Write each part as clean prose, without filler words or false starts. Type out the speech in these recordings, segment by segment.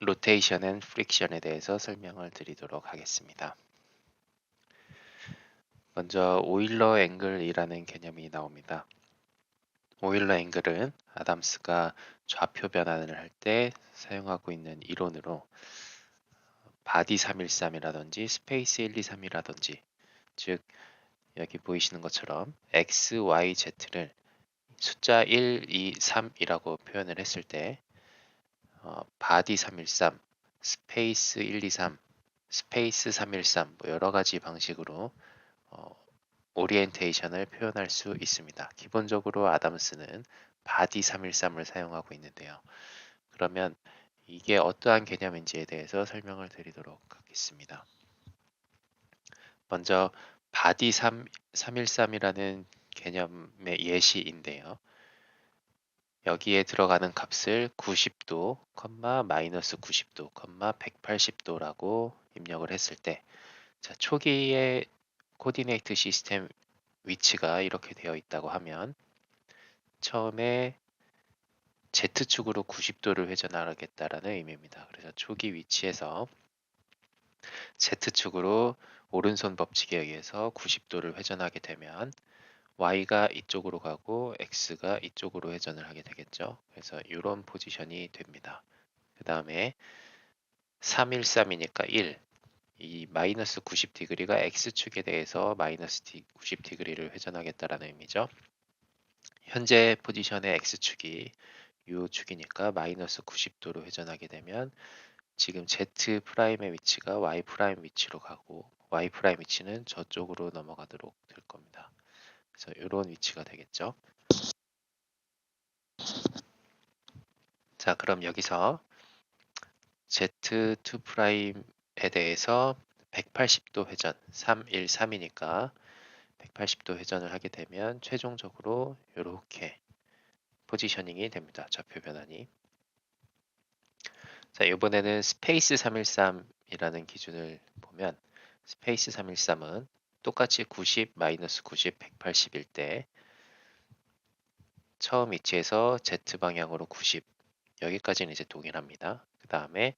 로테이션 앤 프릭션에 대해서 설명을 드리도록 하겠습니다. 먼저 오일러 앵글이라는 개념이 나옵니다. 오일러 앵글은 아담스가 좌표 변환을 할 때 사용하고 있는 이론으로 바디 313이라든지 스페이스 123이라든지 즉 여기 보이시는 것처럼 x, y, z를 숫자 1, 2, 3이라고 표현을 했을 때 바디 313, 스페이스 123, 스페이스 313 뭐 여러 가지 방식으로 오리엔테이션을 표현할 수 있습니다. 기본적으로 아담스는 바디 313을 사용하고 있는데요. 그러면 이게 어떠한 개념인지에 대해서 설명을 드리도록 하겠습니다. 먼저 바디 313이라는 개념의 예시인데요. 여기에 들어가는 값을 90도, 마이너스 90도, 180도라고 입력을 했을 때 자, 초기의 코디네이트 시스템 위치가 이렇게 되어 있다고 하면 처음에 Z축으로 90도를 회전하겠다라는 의미입니다. 그래서 초기 위치에서 Z축으로 오른손 법칙에 의해서 90도를 회전하게 되면 Y가 이쪽으로 가고 X가 이쪽으로 회전을 하게 되겠죠. 그래서 이런 포지션이 됩니다. 그 다음에 313이니까 1. 이 마이너스 90디그리가 X축에 대해서 마이너스 90디그리를 회전하겠다라는 의미죠. 현재 포지션의 X축이 이 축이니까 마이너스 90도로 회전하게 되면 지금 Z 프라임의 위치가 Y 프라임 위치로 가고 Y 프라임 위치는 저쪽으로 넘어가도록 될 겁니다. 그래서 이런 위치가 되겠죠. 자, 그럼 여기서 Z2 프라임에 대해서 180도 회전, 313이니까 180도 회전을 하게 되면 최종적으로 이렇게 포지셔닝이 됩니다. 좌표 변환이. 자, 이번에는 스페이스 313이라는 기준을 보면 스페이스 313은 똑같이 90, 마이너스 90, 180일 때 처음 위치에서 Z 방향으로 90 여기까지는 이제 동일합니다. 그 다음에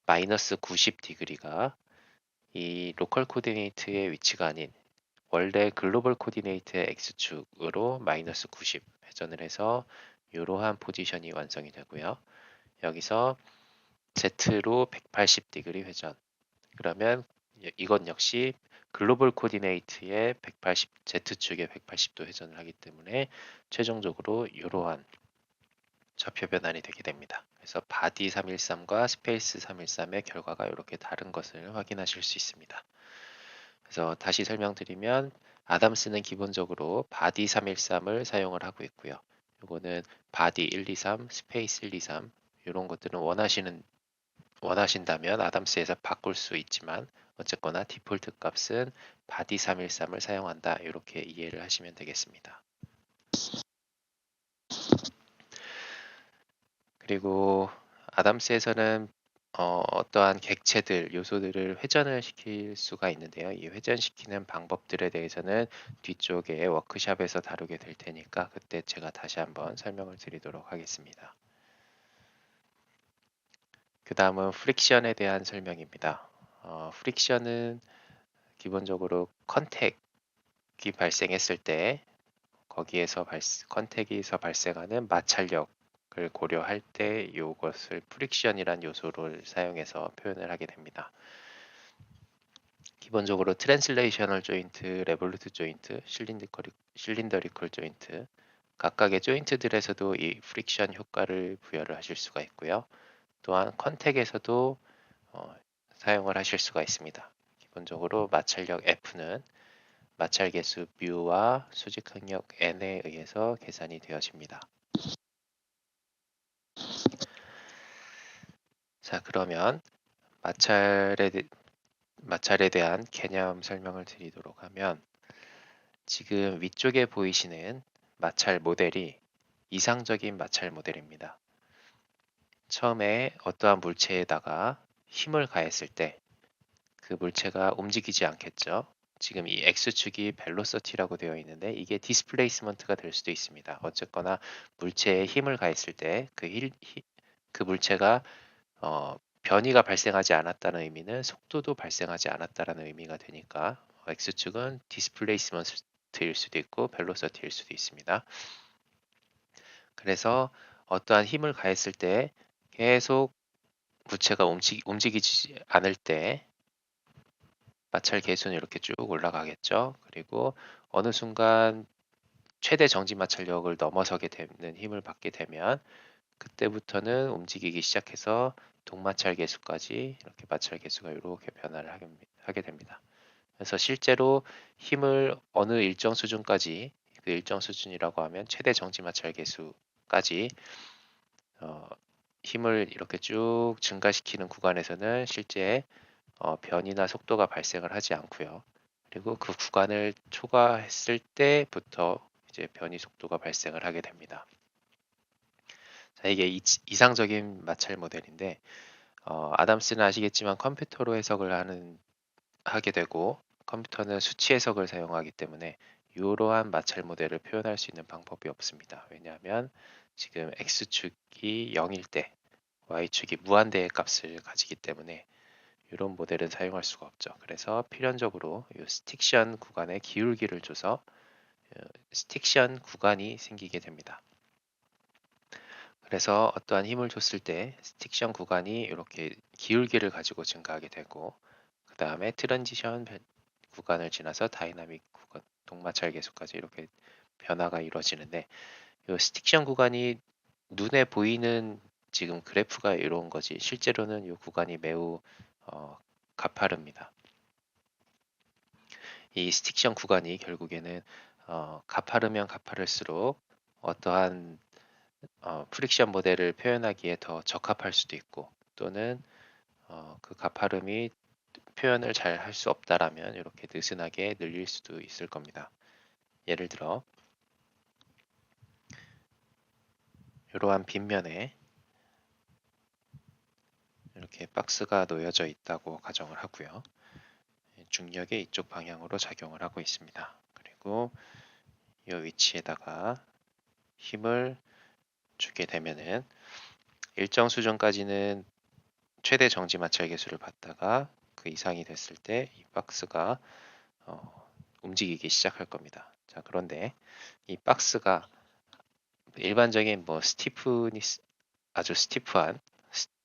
마이너스 90디그리가 이 로컬 코디네이트의 위치가 아닌 원래 글로벌 코디네이트의 X축으로 마이너스 90 회전을 해서 이러한 포지션이 완성이 되고요. 여기서 Z로 180디그리 회전. 그러면 이건 역시 글로벌 코디네이트의 180, Z축에 180도 회전을 하기 때문에 최종적으로 이러한 좌표 변환이 되게 됩니다. 그래서 바디 313과 스페이스 313의 결과가 이렇게 다른 것을 확인하실 수 있습니다. 그래서 다시 설명드리면 아담스는 기본적으로 바디 313을 사용을 하고 있고요. 이거는 바디 123, 스페이스 123 이런 것들은 원하신다면 아담스에서 바꿀 수 있지만 어쨌거나 디폴트 값은 바디 313을 사용한다 이렇게 이해를 하시면 되겠습니다. 그리고 아담스에서는 어떠한 객체들, 요소들을 회전을 시킬 수가 있는데요. 이 회전시키는 방법들에 대해서는 뒤쪽에 워크샵에서 다루게 될 테니까 그때 제가 다시 한번 설명을 드리도록 하겠습니다. 그 다음은 프릭션에 대한 설명입니다. 프릭션은 기본적으로 컨택이 발생했을 때 거기에서 컨택에서 발생하는 마찰력을 고려할 때 이것을 프릭션이란 요소를 사용해서 표현을 하게 됩니다. 기본적으로 트랜슬레이셔널 조인트, 레볼루트 조인트, 실린더리컬 조인트 각각의 조인트들에서도 이 프릭션 효과를 부여를 하실 수가 있고요. 또한 컨택에서도 사용을 하실 수가 있습니다. 기본적으로 마찰력 F는 마찰 계수 뮤와 수직 항력 n에 의해서 계산이 되어집니다. 자, 그러면 마찰에 대한 개념 설명을 드리도록 하면 지금 위쪽에 보이시는 마찰 모델이 이상적인 마찰 모델입니다. 처음에 어떠한 물체에다가 힘을 가했을 때 그 물체가 움직이지 않겠죠. 지금 이 X축이 벨로서티라고 되어 있는데 이게 디스플레이스먼트가 될 수도 있습니다. 어쨌거나 물체에 힘을 가했을 때 그 물체가 변이가 발생하지 않았다는 의미는 속도도 발생하지 않았다라는 의미가 되니까 X축은 디스플레이스먼트일 수도 있고 벨로시티일 수도 있습니다. 그래서 어떠한 힘을 가했을 때 계속 부체가 움직이지 않을 때 마찰 계수는 이렇게 쭉 올라가겠죠. 그리고 어느 순간 최대 정지 마찰력을 넘어서게 되는 힘을 받게 되면 그때부터는 움직이기 시작해서 동마찰 계수까지 이렇게 마찰 계수가 이렇게 변화를 하게 됩니다. 그래서 실제로 힘을 어느 일정 수준까지, 그 일정 수준이라고 하면 최대 정지 마찰 계수까지 힘을 이렇게 쭉 증가시키는 구간에서는 실제 변이나 속도가 발생을 하지 않고요. 그리고 그 구간을 초과했을 때부터 이제 변이 속도가 발생을 하게 됩니다. 자, 이게 이상적인 마찰 모델인데 아담스는 아시겠지만 컴퓨터로 해석을 하게 되고 컴퓨터는 수치 해석을 사용하기 때문에 이러한 마찰 모델을 표현할 수 있는 방법이 없습니다. 왜냐하면 지금 x축이 0일 때 y축이 무한대의 값을 가지기 때문에 이런 모델은 사용할 수가 없죠. 그래서 필연적으로 이 스틱션 구간에 기울기를 줘서 스틱션 구간이 생기게 됩니다. 그래서 어떠한 힘을 줬을 때 스틱션 구간이 이렇게 기울기를 가지고 증가하게 되고 그 다음에 트랜지션 구간을 지나서 다이나믹 구간, 동마찰 계수까지 이렇게 변화가 이루어지는데 이 스틱션 구간이 눈에 보이는 지금 그래프가 이런 거지 실제로는 이 구간이 매우 가파릅니다. 이 스틱션 구간이 결국에는 가파르면 가파를수록 어떠한 프릭션 모델을 표현하기에 더 적합할 수도 있고 또는 그 가파름이 표현을 잘 할 수 없다라면 이렇게 느슨하게 늘릴 수도 있을 겁니다. 예를 들어 이러한 빗면에 이렇게 박스가 놓여져 있다고 가정을 하고요. 중력이 이쪽 방향으로 작용을 하고 있습니다. 그리고 이 위치에다가 힘을 주게 되면은 일정 수준까지는 최대 정지 마찰 계수를 받다가 그 이상이 됐을 때 이 박스가 움직이기 시작할 겁니다. 자, 그런데 이 박스가 일반적인 뭐 아주 스티프한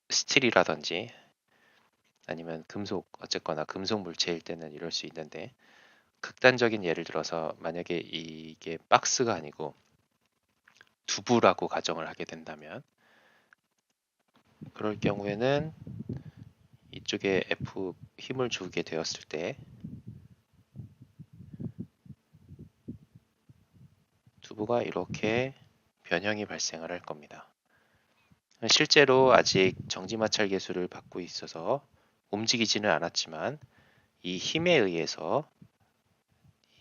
스틸이라든지 아니면 금속, 어쨌거나 금속 물체일 때는 이럴 수 있는데 극단적인 예를 들어서 만약에 이게 박스가 아니고 두부라고 가정을 하게 된다면 그럴 경우에는 이쪽에 F 힘을 주게 되었을 때 두부가 이렇게 변형이 발생을 할 겁니다. 실제로 아직 정지마찰 계수를 받고 있어서 움직이지는 않았지만 이 힘에 의해서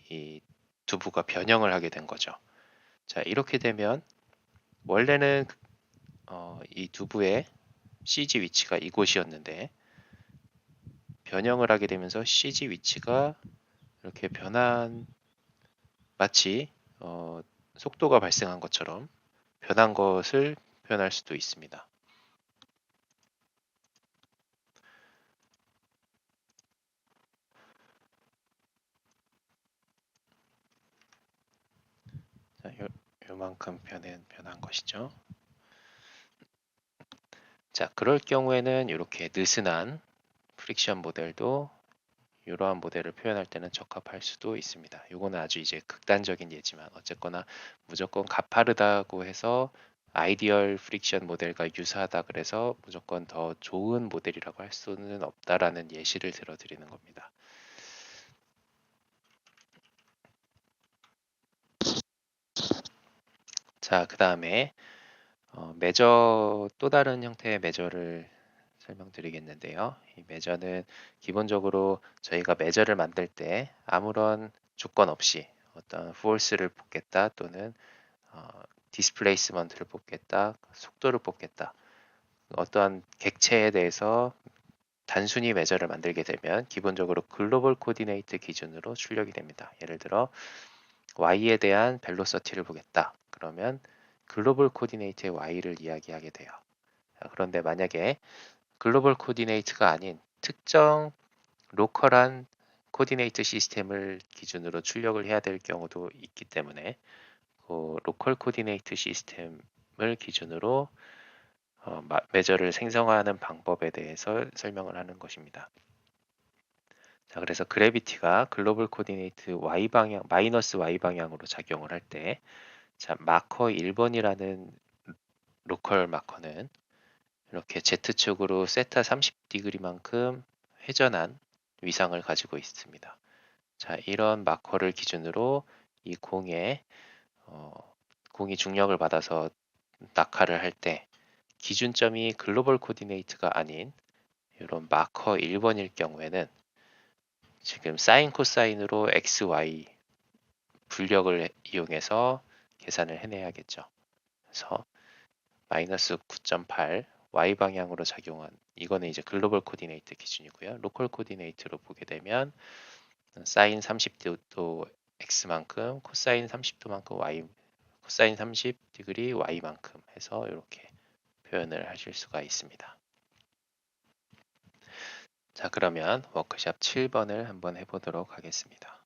이 두부가 변형을 하게 된 거죠. 자, 이렇게 되면 원래는 이 두부의 CG 위치가 이곳이었는데 변형을 하게 되면서 CG 위치가 이렇게 마치 속도가 발생한 것처럼 변한 것을 표현할 수도 있습니다. 자, 요만큼 변한 것이죠. 자, 그럴 경우에는 이렇게 느슨한 프릭션 모델도 이러한 모델을 표현할 때는 적합할 수도 있습니다. 이거는 아주 이제 극단적인 예지만 어쨌거나 무조건 가파르다고 해서 아이디얼 프릭션 모델과 유사하다 그래서 무조건 더 좋은 모델이라고 할 수는 없다라는 예시를 들어드리는 겁니다. 자, 그 다음에 또 다른 형태의 매저를 설명드리겠는데요. 이 매저는 기본적으로 저희가 매저를 만들 때 아무런 조건 없이 어떤 포스를 뽑겠다 또는 디스플레이스먼트를 뽑겠다, 속도를 뽑겠다. 어떠한 객체에 대해서 단순히 매저를 만들게 되면 기본적으로 글로벌 코디네이트 기준으로 출력이 됩니다. 예를 들어 y에 대한 벨로시티를 보겠다. 그러면 글로벌 코디네이트의 y를 이야기하게 돼요. 그런데 만약에 글로벌 코디네이트가 아닌 특정 로컬한 코디네이트 시스템을 기준으로 출력을 해야 될 경우도 있기 때문에 그 로컬 코디네이트 시스템을 기준으로 매저를 생성하는 방법에 대해서 설명을 하는 것입니다. 자, 그래서 그래비티가 글로벌 코디네이트 y 방향 마이너스 y 방향으로 작용을 할 때, 자, 마커 1번이라는 로컬 마커는 이렇게 Z축으로 세타 30°만큼 회전한 위상을 가지고 있습니다. 자, 이런 마커를 기준으로 이 어, 공이 중력을 받아서 낙하를 할 때 기준점이 글로벌 코디네이트가 아닌 이런 마커 1번일 경우에는 지금 사인 코사인으로 x, y 불력을 이용해서 계산을 해내야겠죠. 그래서 마이너스 9.8 y 방향으로 작용한 이거는 이제 글로벌 코디네이트 기준이고요. 로컬 코디네이트로 보게 되면 사인 30도 x만큼 코사인 30도만큼 y 코사인 30° y만큼 해서 이렇게 표현을 하실 수가 있습니다. 자, 그러면 워크샵 7번을 한번 해보도록 하겠습니다.